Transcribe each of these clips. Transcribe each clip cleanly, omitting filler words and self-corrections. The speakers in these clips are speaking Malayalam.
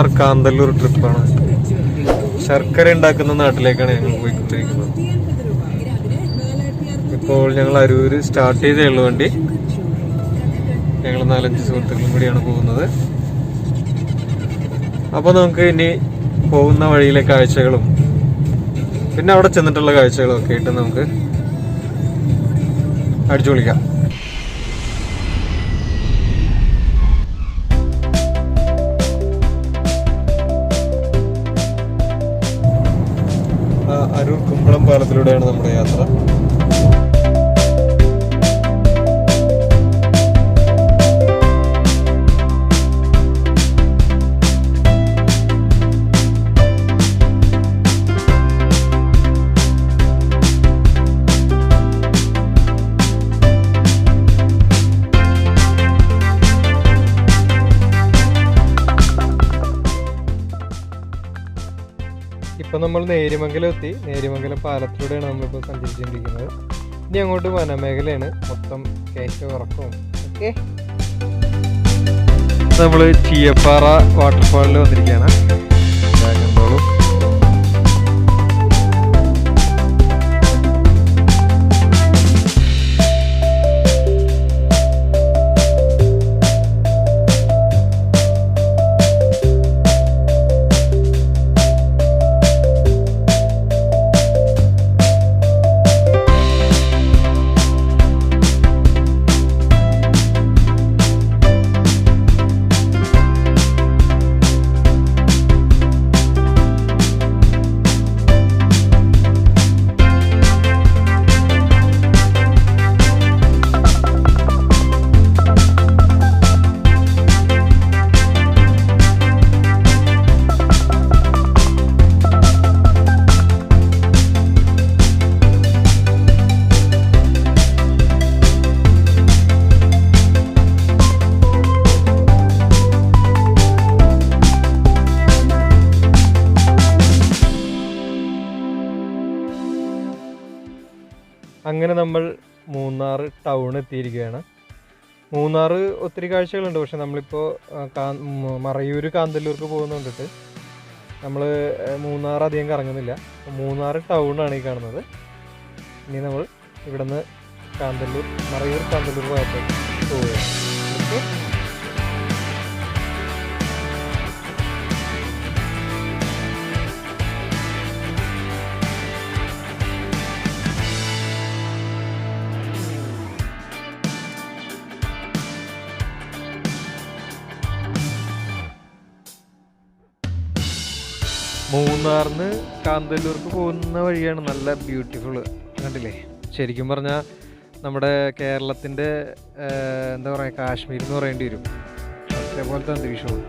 മൂന്നാർ കാന്തല്ലൂർ ട്രിപ്പാണ്. ശർക്കര ഉണ്ടാക്കുന്ന നാട്ടിലേക്കാണ് ഞങ്ങൾ പോയിക്കൊണ്ടിരിക്കുന്നത്. ഇപ്പോൾ ഞങ്ങൾ അരൂര് സ്റ്റാർട്ട് ചെയ്തേ ഉള്ളൂ വണ്ടി. ഞങ്ങൾ 4-5 സുഹൃത്തുക്കളും കൂടിയാണ് പോകുന്നത്. അപ്പോൾ നമുക്ക് ഇനി പോകുന്ന വഴിയിലെ കാഴ്ചകളും പിന്നെ അവിടെ ചെന്നിട്ടുള്ള കാഴ്ചകളും ഒക്കെ ആയിട്ട് നമുക്ക് അടിച്ചു പൊളിക്കാം. അരൂർ കുമ്പളം പാലത്തിലൂടെയാണ് നമ്മുടെ യാത്ര. ഇപ്പം നമ്മൾ നേര്യമംഗലം എത്തി. നേര്യമംഗലം പാലത്തിലൂടെയാണ് നമ്മളിപ്പോൾ സഞ്ചരിച്ചുകൊണ്ടിരിക്കുന്നത്. ഇനി അങ്ങോട്ട് വനമേഖലയാണ്, മൊത്തം കയറ്റവും ഇറക്കവും ഓക്കെ. നമ്മൾ ചീയപ്പാറ വാട്ടർഫാളിൽ വന്നിരിക്കുകയാണ്. കണ്ടോളൂ. അങ്ങനെ നമ്മൾ മൂന്നാർ ടൗൺ എത്തിയിരിക്കുകയാണ്. മൂന്നാർ ഒത്തിരി കാഴ്ചകളുണ്ട്. പക്ഷെ നമ്മളിപ്പോൾ മറയൂർ കാന്തല്ലൂർക്ക് പോകുന്നുണ്ടിട്ട് നമ്മൾ മൂന്നാർ അധികം കറങ്ങുന്നില്ല. മൂന്നാർ ടൗണാണ് ഈ കാണുന്നത്. ഇനി നമ്മൾ ഇവിടെ നിന്ന് മറയൂർ കാന്തല്ലൂർ ഭാഗത്തേക്ക് പോവുകയാണ്. ഓക്കെ. മൂന്നാറിന് കാന്തല്ലൂർക്ക് പോകുന്ന വഴിയാണ് നല്ല ബ്യൂട്ടിഫുൾ. കണ്ടില്ലേ? ശരിക്കും പറഞ്ഞാൽ നമ്മുടെ കേരളത്തിൻ്റെ എന്താ പറയുക, കാശ്മീർ എന്ന് പറയേണ്ടി വരും. അതേപോലത്തെ അന്തരീക്ഷമാണ്.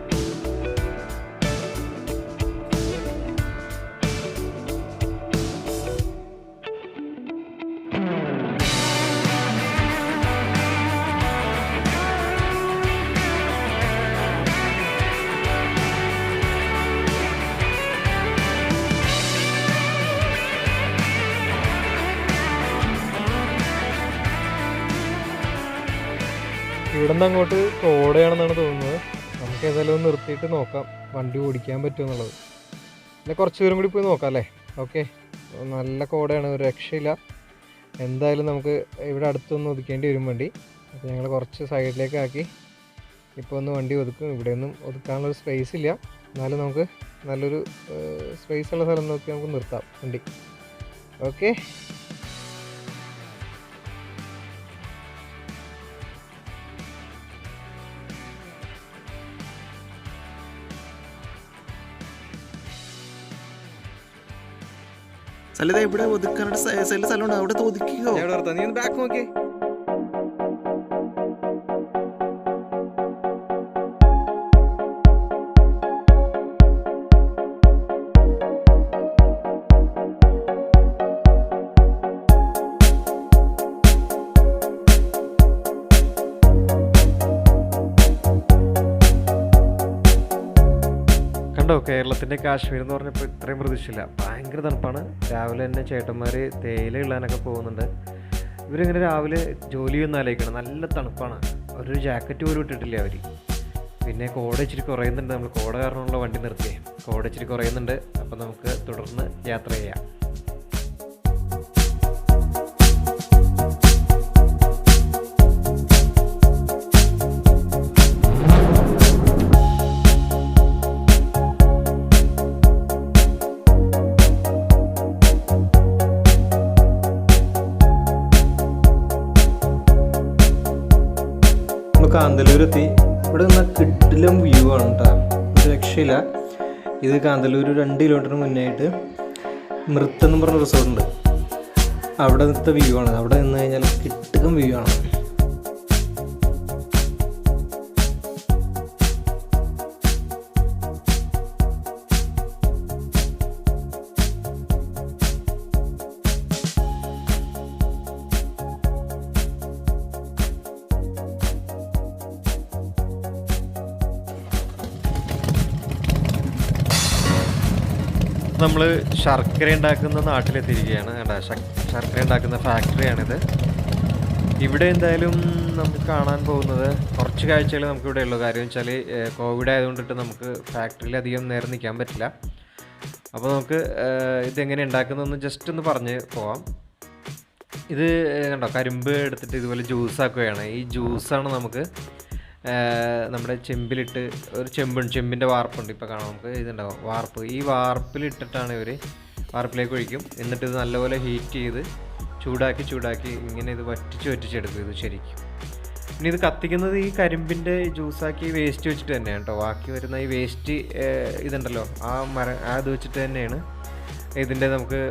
ഇവിടെ നിന്ന് അങ്ങോട്ട് കോടയാണെന്നാണ് തോന്നുന്നത്. നമുക്ക് ഏതായാലും ഒന്ന് നിർത്തിയിട്ട് നോക്കാം വണ്ടി ഓടിക്കാൻ പറ്റുമോ എന്നുള്ളത്. പിന്നെ കുറച്ച് ദൂരം കൂടി പോയി നോക്കാം അല്ലേ? ഓക്കെ. നല്ല കോടയാണ്, ഒരു രക്ഷയില്ല. എന്തായാലും നമുക്ക് ഇവിടെ അടുത്തൊന്ന് ഒതുക്കേണ്ടി വരും വണ്ടി. അപ്പോൾ ഞങ്ങൾ കുറച്ച് സൈഡിലേക്ക് ആക്കി ഇപ്പോൾ ഒന്ന് വണ്ടി ഒതുക്കും. ഇവിടെയൊന്നും ഒതുക്കാനുള്ളൊരു സ്പേസ് ഇല്ല. എന്നാലും നമുക്ക് നല്ലൊരു സ്പേസ് ഉള്ള സ്ഥലം നോക്കി നമുക്ക് നിർത്താം വണ്ടി. ഓക്കെ. സ്ഥലത്ത് എവിടെ ഒതുക്കാനായിട്ട് സ്ഥലമുണ്ട്, അവിടെ ഒതുക്കിക്കോ. നീ ഒന്ന് ബാക്ക് നോക്കിയേ. കണ്ടോ, കേരളത്തിൻ്റെ കാശ്മീർ എന്ന് പറഞ്ഞപ്പോൾ ഇത്രയും പ്രതീക്ഷയില്ല. ഭയങ്കര തണുപ്പാണ്. രാവിലെ തന്നെ ചേട്ടന്മാർ തേയില ഇള്ളാനൊക്കെ പോകുന്നുണ്ട്. ഇവരിങ്ങനെ രാവിലെ ജോലി ഒന്നും ആലോചിക്കണം. നല്ല തണുപ്പാണ്. ഒരു ജാക്കറ്റ് പോലും ഇട്ടിട്ടില്ല അവർ. പിന്നെ കോട ഇച്ചിരി കുറയുന്നുണ്ട്. നമ്മൾ കോട കാരണമുള്ള വണ്ടി നിർത്തിയേ. കോട ഇച്ചിരി കുറയുന്നുണ്ട്. അപ്പോൾ നമുക്ക് തുടർന്ന് യാത്ര ചെയ്യാം. കാന്തല്ലൂർ എത്തി. ഇവിടെ നിന്നാൽ കിടിലം വ്യൂ ആണ് കേട്ടോ, ഒരു രക്ഷയില്ല. ഇത് കാന്തല്ലൂർ 2 കിലോമീറ്റർ മുന്നായിട്ട് മൃത്ത് എന്ന് പറഞ്ഞ റിസോർട്ട് ഉണ്ട്. അവിടെ നിന്നത്തെ വ്യൂ ആണ്. അവിടെ നിന്ന് കഴിഞ്ഞാൽ കിടിലം വ്യൂ ആണ്. നമ്മൾ ശർക്കര ഉണ്ടാക്കുന്ന നാട്ടിലെത്തിയിരിക്കുകയാണ്. കണ്ടാ, ശർക്കര ഉണ്ടാക്കുന്ന ഫാക്ടറിയാണിത്. ഇവിടെ എന്തായാലും നമുക്ക് കാണാൻ പോകുന്നത് കുറച്ച് കാഴ്ചകൾ നമുക്കിവിടെ ഉള്ളൂ. കാര്യം വെച്ചാൽ കോവിഡ് ആയതുകൊണ്ടിട്ട് നമുക്ക് ഫാക്ടറിയിൽ അധികം നേരം നിൽക്കാൻ പറ്റില്ല. അപ്പോൾ നമുക്ക് ഇതെങ്ങനെ ഉണ്ടാക്കുന്നതെന്ന് ജസ്റ്റ് ഒന്ന് പറഞ്ഞ് പോവാം. ഇത് കണ്ടോ, കരിമ്പ് എടുത്തിട്ട് ഇതുപോലെ ജ്യൂസാക്കുകയാണ്. ഈ ജ്യൂസാണ് നമുക്ക് നമ്മുടെ ചെമ്പിലിട്ട്, ഒരു ചെമ്പിൻ്റെ വാർപ്പുണ്ട്, ഇപ്പോൾ കാണാം നമുക്ക് ഇതുണ്ടാവും വാർപ്പ്. ഈ വാർപ്പിലിട്ടിട്ടാണ് ഇവർ വാർപ്പിലേക്ക് ഒഴിക്കും. എന്നിട്ട് ഇത് നല്ലപോലെ ഹീറ്റ് ചെയ്ത് ചൂടാക്കി ഇങ്ങനെ ഇത് വറ്റിച്ചെടുക്കും ഇത് ശരിക്കും. പിന്നെ ഇത് കത്തിക്കുന്നത് ഈ കരിമ്പിൻ്റെ ജ്യൂസാക്കി വേസ്റ്റ് വെച്ചിട്ട് തന്നെയാണ് കേട്ടോ. ബാക്കി വരുന്ന ഈ വേസ്റ്റ് ഇതുണ്ടല്ലോ, അത് വെച്ചിട്ട് തന്നെയാണ് ഇതിൻ്റെ നമുക്ക്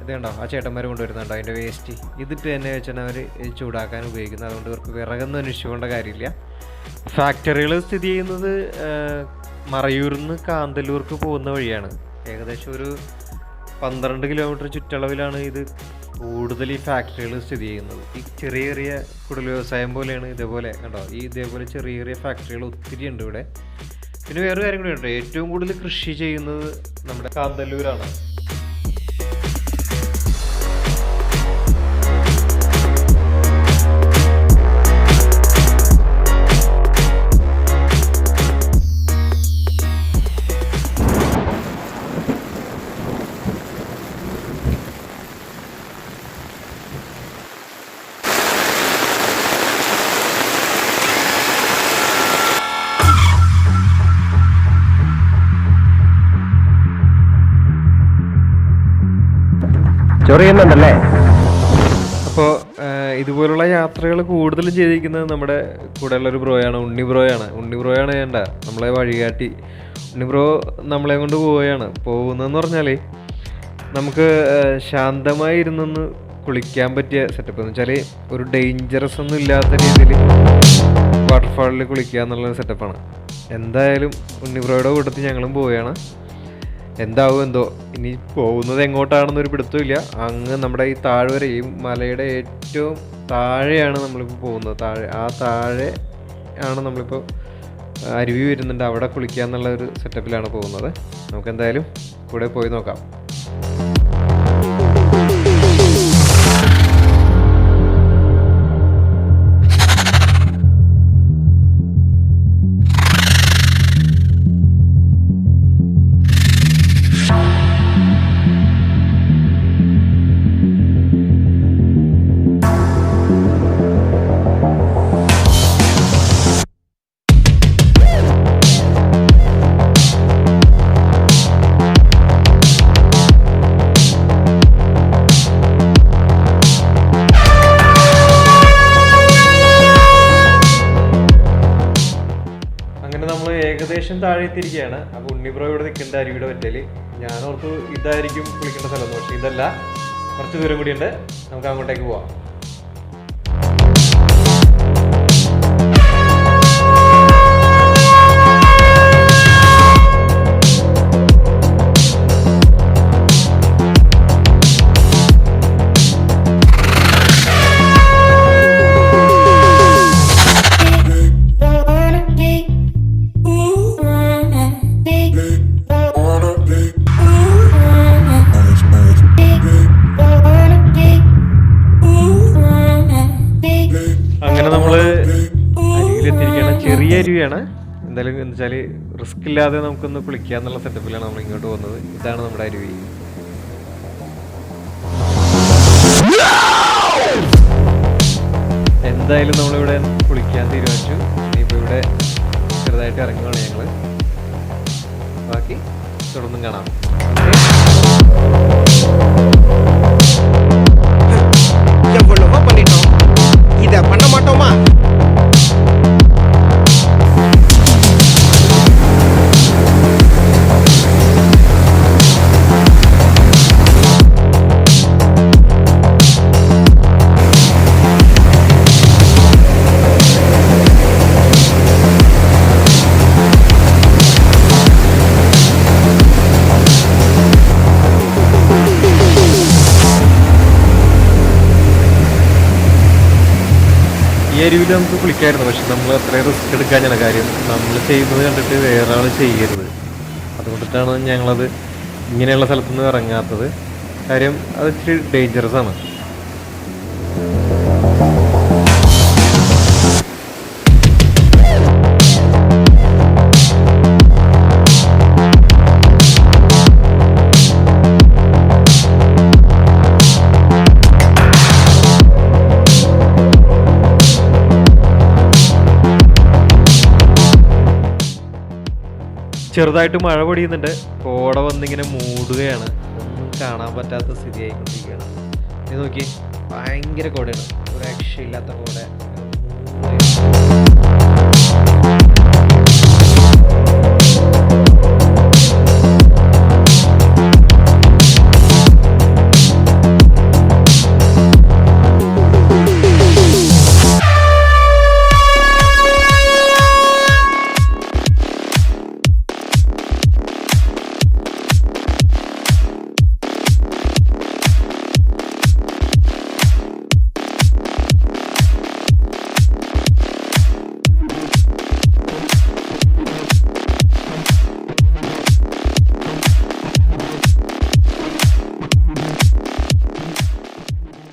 ഇത് കണ്ടോ, ആ ചേട്ടന്മാർ കൊണ്ടുവരുന്നുണ്ടോ അതിൻ്റെ വേസ്റ്റ് ഇതിട്ട് തന്നെ വെച്ചാണ് അവർ ചൂടാക്കാൻ ഉപയോഗിക്കുന്നത്. അതുകൊണ്ട് ഇവർക്ക് വിറകൊന്നും അന്വേഷിച്ചുകൊണ്ട കാര്യമില്ല. ഫാക്ടറികൾ സ്ഥിതി ചെയ്യുന്നത് മറയൂരിൽ നിന്ന് കാന്തല്ലൂർക്ക് പോകുന്ന വഴിയാണ്. ഏകദേശം ഒരു 12 കിലോമീറ്റർ ചുറ്റളവിലാണ് ഇത് കൂടുതൽ ഈ ഫാക്ടറികൾ സ്ഥിതി ചെയ്യുന്നത്. ഈ ചെറിയ കുടിൽ വ്യവസായം പോലെയാണ്. ഇതേപോലെ കണ്ടോ, ഇതേപോലെ ചെറിയ ഫാക്ടറികൾ ഒത്തിരി ഉണ്ട് ഇവിടെ. പിന്നെ വേറെ കാര്യം കൂടി ഉണ്ട്, ഏറ്റവും കൂടുതൽ കൃഷി ചെയ്യുന്നത് നമ്മുടെ കാന്തല്ലൂരാണ്. ചൊറിയുന്നുണ്ടല്ലേ? അപ്പോൾ ഇതുപോലുള്ള യാത്രകൾ കൂടുതലും ചെയ്തിരിക്കുന്നത് നമ്മുടെ കൂടെയുള്ളൊരു ബ്രോയാണ്, ഉണ്ണി ബ്രോയാണ് വേണ്ട നമ്മളെ വഴികാട്ടി. ഉണ്ണി ബ്രോ നമ്മളെ കൊണ്ട് പോകുന്നതെന്ന് പറഞ്ഞാൽ നമുക്ക് ശാന്തമായി ഇരുന്നൊന്ന് കുളിക്കാൻ പറ്റിയ സെറ്റപ്പ് എന്ന് വെച്ചാൽ ഒരു ഡേഞ്ചറസ് ഒന്നും ഇല്ലാത്ത രീതിയിൽ വാട്ടർഫാളിൽ കുളിക്കുക എന്നുള്ള സെറ്റപ്പാണ്. എന്തായാലും ഉണ്ണി ബ്രോയുടെ കൂട്ടത്തിൽ ഞങ്ങളും പോവുകയാണ്. എന്താവും എന്തോ, ഇനി പോകുന്നത് എങ്ങോട്ടാണെന്നൊരു പിടുത്തമില്ല. അങ്ങ് നമ്മുടെ ഈ താഴ്വര, ഈ മലയുടെ ഏറ്റവും താഴെയാണ് നമ്മളിപ്പോൾ പോകുന്നത്. താഴെ ആണ് നമ്മളിപ്പോൾ അരുവി വരുന്നുണ്ട്, അവിടെ കുളിക്കുക എന്നുള്ള ഒരു സെറ്റപ്പിലാണ് പോകുന്നത്. നമുക്കെന്തായാലും കൂടെ പോയി നോക്കാം. ഏകദേശം താഴെ എത്തിയിരിക്കുകയാണ്. അപ്പോൾ ഉണ്ണിബ്രോ ഇവിടെ നിൽക്കേണ്ട അരുവിയുടെ പറ്റല്. ഞാനോർത്ത് ഇതായിരിക്കും കുളിക്കേണ്ട സ്ഥലം, പക്ഷേ ഇതല്ല, കുറച്ച് ദൂരം കൂടിയുണ്ട്. നമുക്ക് അങ്ങോട്ടേക്ക് പോവാം. Ooh. വെച്ചാൽ റിസ്ക് ഇല്ലാതെ നമുക്കൊന്ന് കുളിക്കുക എന്നുള്ള സെറ്റപ്പിലാണ് നമ്മൾ ഇങ്ങോട്ട് പോകുന്നത്. ഇതാണ് നമ്മുടെ അരുവി. എന്തായാലും നമ്മളിവിടെ കുളിക്കാൻ തീരുമാനിച്ചു. ഇനിയിപ്പോൾ ഇവിടെ ചെറുതായിട്ട് ഇറങ്ങുകയാണ് ഞങ്ങൾ. ബാക്കി തുടർന്നും കാണാം. இத பண்ண மாட்டோமா? ഈ അരുവിൽ നമുക്ക് കുളിക്കായിരുന്നു, പക്ഷെ നമ്മൾ അത്രയും റിസ്ക് എടുക്കാനാണ് കാര്യം. നമ്മൾ ചെയ്യുന്നത് കണ്ടിട്ട് വേറെ ആൾ ചെയ്യരുത്. അതുകൊണ്ടിട്ടാണ് ഞങ്ങളത് ഇങ്ങനെയുള്ള സ്ഥലത്തുനിന്ന് ഇറങ്ങാത്തത്. കാര്യം അത് ഇച്ചിരി ഡേഞ്ചറസ് ആണ്. ചെറുതായിട്ട് മഴ പൊടിയുന്നുണ്ട്. കോട വന്നിങ്ങനെ മൂടുകയാണ്. ഒന്നും കാണാൻ പറ്റാത്ത സ്ഥിതിയായിക്കൊണ്ടിരിക്കുകയാണ്. ഇത് നോക്കി, ഭയങ്കര കോടയാണ്, ഒരു രക്ഷയില്ലാത്ത കോട.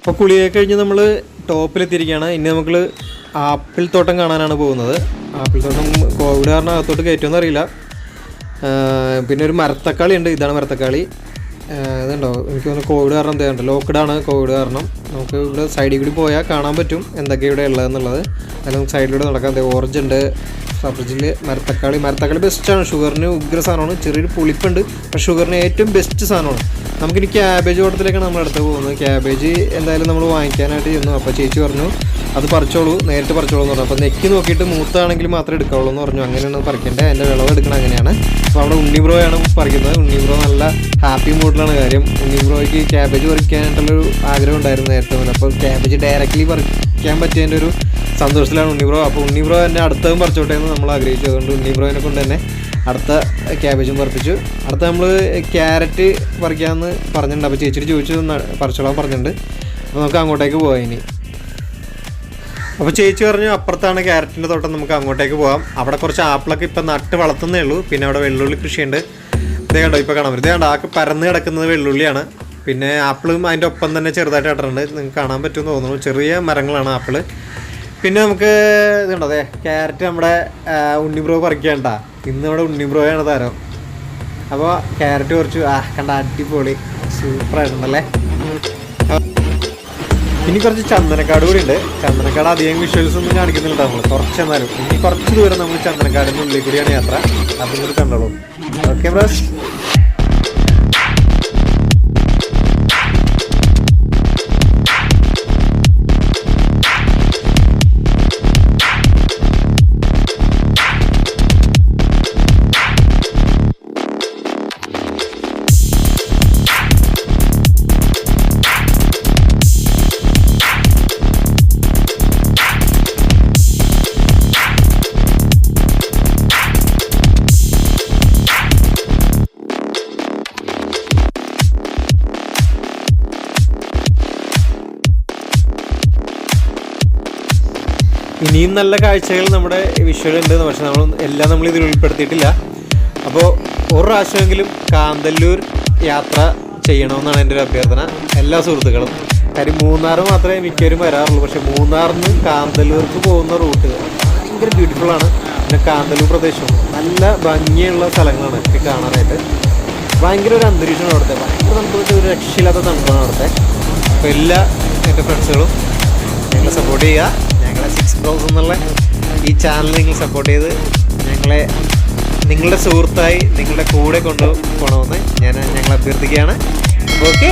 അപ്പോൾ കുളിയൊക്കെ കഴിഞ്ഞ് നമ്മൾ ടോപ്പിലെത്തിയിരിക്കുകയാണ്. ഇനി നമുക്ക് ആപ്പിൾ തോട്ടം കാണാനാണ് പോകുന്നത്. ആപ്പിൾ തോട്ടം കോവിഡ് കാരണം അകത്തോട്ട് കയറ്റുമെന്ന് അറിയില്ല. പിന്നെ ഒരു മരത്തക്കാളി ഉണ്ട്. ഇതാണ് മരത്തക്കാളി. ഇതുണ്ടോ, എനിക്ക് തോന്നുന്നു കോവിഡ് കാരണം എന്താ ലോക്ക്ഡാണ്. കോവിഡ് കാരണം നമുക്ക് ഇവിടെ സൈഡിൽ കൂടി പോയാൽ കാണാൻ പറ്റും എന്തൊക്കെയാണ് ഇവിടെ ഉള്ളതെന്നുള്ളത്. അതിൽ നമുക്ക് സൈഡിലൂടെ നടക്കാം. ഓറഞ്ച് ഉണ്ട്, സബ്ജിൽ മരത്തക്കാളി ബെസ്റ്റാണ്. ഷുഗറിന് ഉഗ്ര സാധനമാണ്. ചെറിയൊരു പുളിപ്പുണ്ട്, പക്ഷേ ഷുഗറിന് ഏറ്റവും ബെസ്റ്റ് സാധനമാണ്. നമുക്കിനി ക്യാബേജ് തോട്ടത്തിലേക്കാണ് നമ്മൾ അടുത്ത് പോകുന്നത്. ക്യാബേജ് എന്തായാലും നമ്മൾ വാങ്ങിക്കാനായിട്ട് ചെന്നു. അപ്പോൾ ചേച്ചി പറഞ്ഞു അത് പറിച്ചോളൂ, നേരിട്ട് പറിച്ചോളൂ എന്ന് പറഞ്ഞു. അപ്പോൾ നെക്കി നോക്കിയിട്ട് മൂത്താണെങ്കിൽ മാത്രമേ എടുക്കാവുള്ളൂ എന്ന് പറഞ്ഞു. അങ്ങനെയാണ് പറിക്കേണ്ടത്. അതിൻ്റെ വിളവ് എടുക്കണം അങ്ങനെയാണ്. അപ്പോൾ അവിടെ ഉണ്ണിബ്രോയാണ് പറിക്കുന്നത്. ഉണ്ണിബ്രോ നല്ല ഹാപ്പി മൂഡിലാണ്. കാര്യം ഉണ്ണിബ്രോയ്ക്ക് ക്യാബേജ് പറിക്കാനായിട്ടുള്ളൊരു ആഗ്രഹം ഉണ്ടായിരുന്നു നേരത്തെ മുതൽ. അപ്പോൾ ക്യാബേജ് ഡയറക്റ്റ്ലി പറിക്കാൻ പറ്റിയതിൻ്റെ ഒരു സന്തോഷത്തിലാണ് ഉണ്ണിബ്രോ. അപ്പോൾ ഉണ്ണിബ്രോ തന്നെ അടുത്തതും പറിച്ചോട്ടെ എന്ന് നമ്മൾ ആഗ്രഹിച്ചു. അതുകൊണ്ട് ഉണ്ണിബ്രോയിനെ കൊണ്ട് തന്നെ അടുത്ത ക്യാബേജും പറിപ്പിച്ചു. അടുത്ത നമ്മൾ ക്യാരറ്റ് പറിക്കാമെന്ന് പറഞ്ഞിട്ടുണ്ട്. അപ്പോൾ ചേച്ചിട്ട് ചോദിച്ചു പറിച്ചോളാൻ പറഞ്ഞിട്ടുണ്ട്. അപ്പോൾ നമുക്ക് അങ്ങോട്ടേക്ക് പോകാം ഇനി. അപ്പോൾ ചേച്ചി പറഞ്ഞു അപ്പുറത്താണ് ക്യാരറ്റിൻ്റെ തോട്ടം, നമുക്ക് അങ്ങോട്ടേക്ക് പോകാം. അവിടെ കുറച്ച് ആപ്പിളൊക്കെ ഇപ്പം നട്ട് വളർത്തുന്നേ ഉള്ളൂ. പിന്നെ അവിടെ വെള്ളുള്ളി കൃഷിയുണ്ട്. ഇതേ കണ്ടോ, ഇപ്പോൾ കാണാൻ പറ്റും. ഇതേ കണ്ടോ, ആക്ക് പരന്ന് കിടക്കുന്നത് വെള്ളുള്ളിയാണ്. പിന്നെ ആപ്പിളും അതിൻ്റെ ഒപ്പം തന്നെ ചെറുതായിട്ട് ഇട്ടിട്ടുണ്ട്. നിങ്ങൾക്ക് കാണാൻ പറ്റുമെന്ന് തോന്നുന്നു. ചെറിയ മരങ്ങളാണ് ആപ്പിള്. പിന്നെ നമുക്ക് ഇതുണ്ടോ, അതെ ക്യാരറ്റ് നമ്മുടെ ഉണ്ണിബ്രോ പറിക്കേണ്ട. ഇന്ന് നമ്മുടെ ഉണ്ണിബ്രോയാണ് താരം. അപ്പോൾ ക്യാരറ്റ് കുറച്ച് കണ്ട അടിപൊളി സൂപ്പറായിട്ടുണ്ടല്ലേ. ഇനി കുറച്ച് ചന്ദനക്കാട് കൂടി ഉണ്ട്. ചന്ദനക്കാട് അധികം വിഷ്വൽസ് ഒന്നും കാണിക്കുന്നില്ല നമ്മൾ, കുറച്ചെന്നാലും. ഇനി കുറച്ച് ദൂരം നമ്മൾ ചന്ദനക്കാടിൻ്റെ ഉള്ളിൽ കൂടിയാണ് യാത്ര. അപ്പം കൂടി കണ്ടോളൂ. Okay brass. ഇനിയും നല്ല കാഴ്ചകൾ നമ്മുടെ വിഷ്വലുണ്ട്, പക്ഷെ നമ്മൾ ഇതിൽ ഉൾപ്പെടുത്തിയിട്ടില്ല. അപ്പോൾ ഒരു പ്രാവശ്യമെങ്കിലും കാന്തല്ലൂർ യാത്ര ചെയ്യണമെന്നാണ് എൻ്റെ ഒരു അഭ്യർത്ഥന എല്ലാ സുഹൃത്തുക്കളും. കാര്യം മൂന്നാർ മാത്രമേ മിക്കവരും വരാറുള്ളൂ, പക്ഷെ മൂന്നാറിൽ നിന്ന് കാന്തല്ലൂർക്ക് പോകുന്ന റൂട്ട് ഭയങ്കര ബ്യൂട്ടിഫുള്ളാണ്. പിന്നെ കാന്തല്ലൂർ പ്രദേശവും നല്ല ഭംഗിയുള്ള സ്ഥലങ്ങളാണ് ഇത് കാണാനായിട്ട്. ഭയങ്കര ഒരു അന്തരീക്ഷമാണ് അവിടുത്തെ, ഭയങ്കര തണുപ്പ്, ഒരു രക്ഷയില്ലാത്ത തണുപ്പാണ് അവിടുത്തെ. അപ്പോൾ എല്ലാ എൻ്റെ ഫ്രണ്ട്സുകളും ഞങ്ങളെ സപ്പോർട്ട് ചെയ്യുക. ഞങ്ങളെ 6 Bros എന്നുള്ള ഈ ചാനൽ നിങ്ങൾ സപ്പോർട്ട് ചെയ്ത് ഞങ്ങളെ നിങ്ങളുടെ സുഹൃത്തായി നിങ്ങളുടെ കൂടെ കൊണ്ടുപോകണമെന്ന് ഞങ്ങൾ അഭ്യർത്ഥിക്കുകയാണ്. ഓക്കെ.